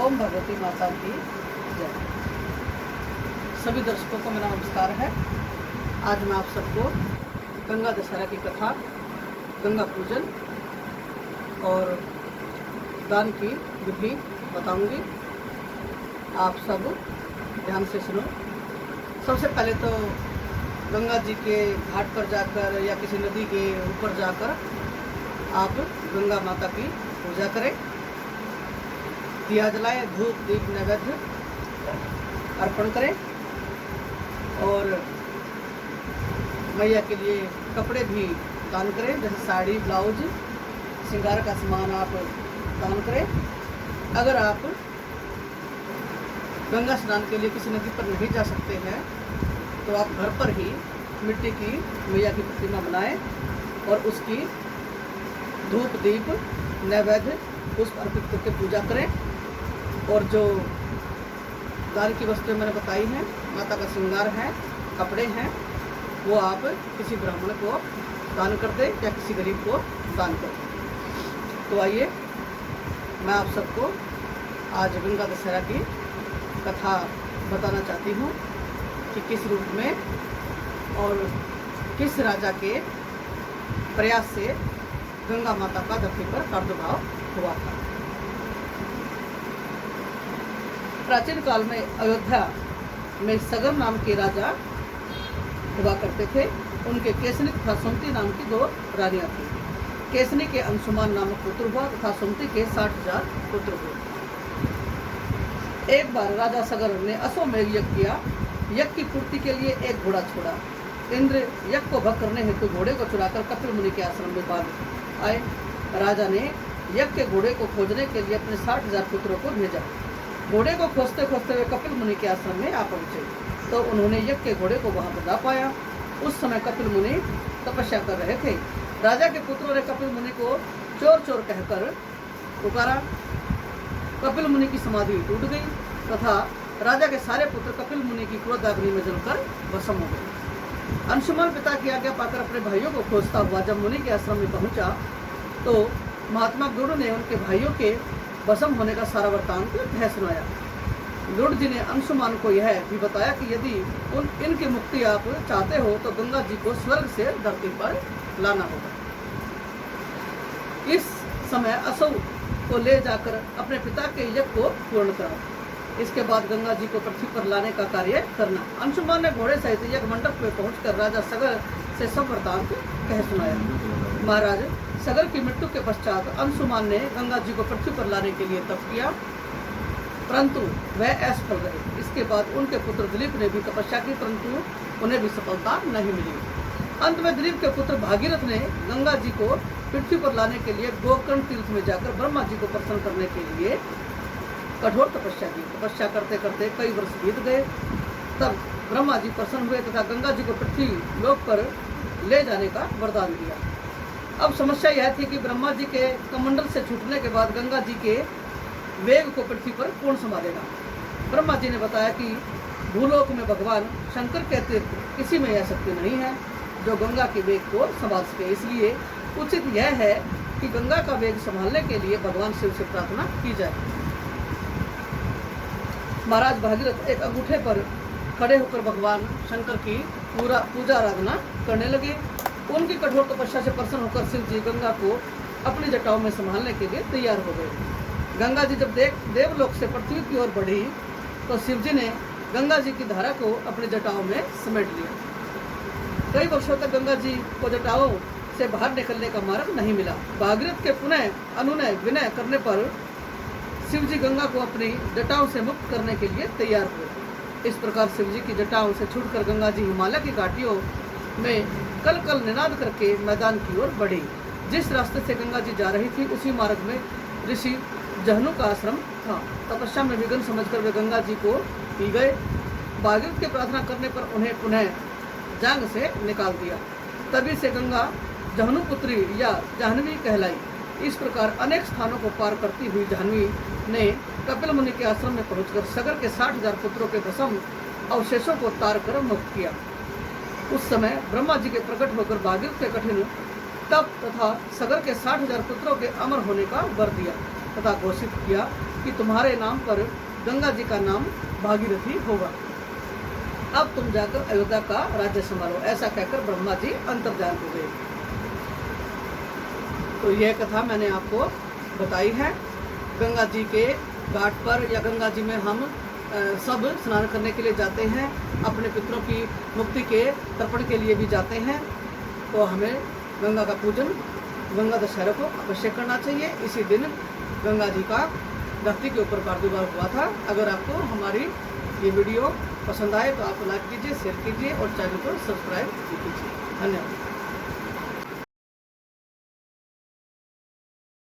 ओम भगवती माता की जय। सभी दर्शकों को मेरा नमस्कार है। आज मैं आप सबको गंगा दशहरा की कथा, गंगा पूजन और दान की विधि बताऊंगी। आप सब ध्यान से सुनो। सबसे पहले तो गंगा जी के घाट पर जाकर या किसी नदी के ऊपर जाकर आप गंगा माता की पूजा करें। दिया जलाएं, धूप दीप नैवेद्य अर्पण करें और मैया के लिए कपड़े भी दान करें, जैसे साड़ी, ब्लाउज, श्रृंगार का सामान आप दान करें। अगर आप गंगा स्नान के लिए किसी नदी पर नहीं जा सकते हैं तो आप घर पर ही मिट्टी की मैया की प्रतिमा बनाएं और उसकी धूप दीप नैवेद्य पुष्प अर्पित करके पूजा करें। और जो दान की वस्तुएं मैंने बताई हैं, माता का श्रृंगार है, कपड़े हैं, वो आप किसी ब्राह्मण को दान कर दें या किसी गरीब को दान कर दें। तो आइए मैं आप सबको आज गंगा दशहरा की कथा बताना चाहती हूँ कि किस रूप में और किस राजा के प्रयास से गंगा माता का धरती पर प्रादुर्भाव हुआ था। प्राचीन काल में अयोध्या में सगर नाम के राजा हुआ करते थे। उनके केसनी तथा सुमति नाम की दो रानियां थीं। केसनी के अंशुमान नामक पुत्र हुआ तथा सुमति के 60,000 पुत्र हुए। एक बार राजा सगर ने अश्वमेध यज्ञ किया। यज्ञ की पूर्ति के लिए एक घोड़ा छोड़ा। इंद्र यज्ञ को भंग करने हेतु घोड़े को चुराकर कपिल मुनि के आश्रम में बांध आए। राजा ने यज्ञ के घोड़े को खोजने के लिए अपने 60,000 पुत्रों को भेजा। घोड़े को खोजते खोजते वे कपिल मुनि के आश्रम में आ पहुंचे तो उन्होंने यज्ञ के घोड़े को वहां बंधा पाया। उस समय कपिल मुनि तपस्या कर रहे थे। राजा के पुत्रों ने कपिल मुनि को चोर चोर कहकर पुकारा। कपिल मुनि की समाधि टूट गई तथा राजा के सारे पुत्र कपिल मुनि की क्रोधाग्नि में जलकर भस्म हो गए। अंशुमान पिता की आज्ञा पाकर अपने भाइयों को खोजता हुआ जब मुनि के आश्रम में पहुंचा तो महात्मा गुरु ने उनके भाइयों के भस्म होने का सारा वृत्तांत कह सुनाया। गुरु जी ने अंशुमान को यह भी बताया कि यदि इनकी मुक्ति आप चाहते हो तो गंगा जी को स्वर्ग से धरती पर लाना होगा। इस समय असौ को ले जाकर अपने पिता के यज्ञ को पूर्ण करो। इसके बाद गंगा जी को पृथ्वी पर लाने का कार्य करना। अंशुमान ने घोड़े सहित यज्ञ मंडप में पहुंचकर राजा सगर से सब वृत्तांत कह सुनाया। महाराज सगर की मृत्यु के पश्चात अंशुमान ने गंगा जी को पृथ्वी पर लाने के लिए तप किया, परंतु वह असफल रहे। इसके बाद उनके पुत्र दिलीप ने भी तपस्या की, परंतु उन्हें भी सफलता नहीं मिली। अंत में दिलीप के पुत्र भागीरथ ने गंगा जी को पृथ्वी पर लाने के लिए गोकर्ण तीर्थ में जाकर ब्रह्मा जी को प्रसन्न करने के लिए कठोर तपस्या की। तपस्या करते करते कई वर्ष बीत गए। तब ब्रह्मा जी प्रसन्न हुए तथा गंगा जी को पृथ्वी लोक पर ले जाने का वरदान दिया। अब समस्या यह थी कि ब्रह्मा जी के कमंडल से छूटने के बाद गंगा जी के वेग को पृथ्वी पर कौन संभालेगा। ब्रह्मा जी ने बताया कि भूलोक में भगवान शंकर के अतिरिक्त किसी में यह शक्ति नहीं है जो गंगा के वेग को संभाल सके। इसलिए उचित यह है कि गंगा का वेग संभालने के लिए भगवान शिव से प्रार्थना की जाए। महाराज भागीरथ एक अंगूठे पर खड़े होकर भगवान शंकर की पूजा आराधना करने लगे। उनकी कठोर तपस्या से प्रसन्न होकर शिव जी गंगा को अपनी जटाओं में संभालने के लिए तैयार हो गए। गंगा जी जब देवलोक से पृथ्वी की ओर बढ़ी तो शिव जी ने गंगा जी की धारा को अपनी जटाओं में समेट लिया। कई वर्षों तक गंगा जी को जटाओं से बाहर निकलने का मार्ग नहीं मिला। भागीरथ के पुनः अनुनय विनय करने पर शिव जी गंगा को अपनी जटाओं से मुक्त करने के लिए तैयार हुए। इस प्रकार शिव जी की जटाओं से छूटकर गंगा जी हिमालय की घाटियों में कल कल निनाद करके मैदान की ओर बढ़ी। जिस रास्ते से गंगा जी जा रही थी उसी मार्ग में ऋषि जहनु का आश्रम था। तपस्या में विघ्न समझकर वे गंगा जी को पी गए। भागीरथ की प्रार्थना करने पर उन्हें पुनः जांग से निकाल दिया। तभी से गंगा जहनु पुत्री या जाह्नवी कहलाई। इस प्रकार अनेक स्थानों को पार करती हुई जाह्नवी ने कपिल मुनि के आश्रम में पहुंचकर सगर के 60,000 पुत्रों के भस्म अवशेषों को तार कर मुक्त किया। उस समय ब्रह्मा जी के प्रकट होकर भागीरथ के कठिन तप तथा सगर के 60,000 पुत्रों के अमर होने का वर दिया तथा घोषित किया कि तुम्हारे नाम पर गंगा जी का नाम भागीरथी होगा। अब तुम जाकर अयोध्या का राज्य संभालो। ऐसा कहकर ब्रह्मा जी अंतर्धान हो गए। तो यह कथा मैंने आपको बताई है। गंगा जी के घाट पर या गंगा जी में हम सब स्नान करने के लिए जाते हैं, अपने पितरों की मुक्ति के तर्पण के लिए भी जाते हैं। तो हमें गंगा का पूजन, गंगा दशहरा को अवश्य करना चाहिए। इसी दिन गंगा जी का धरती के ऊपर प्रादुर्भाव हुआ था। अगर आपको हमारी ये वीडियो पसंद आए तो आप लाइक कीजिए, शेयर कीजिए और चैनल को सब्सक्राइब कीजिए। धन्यवाद।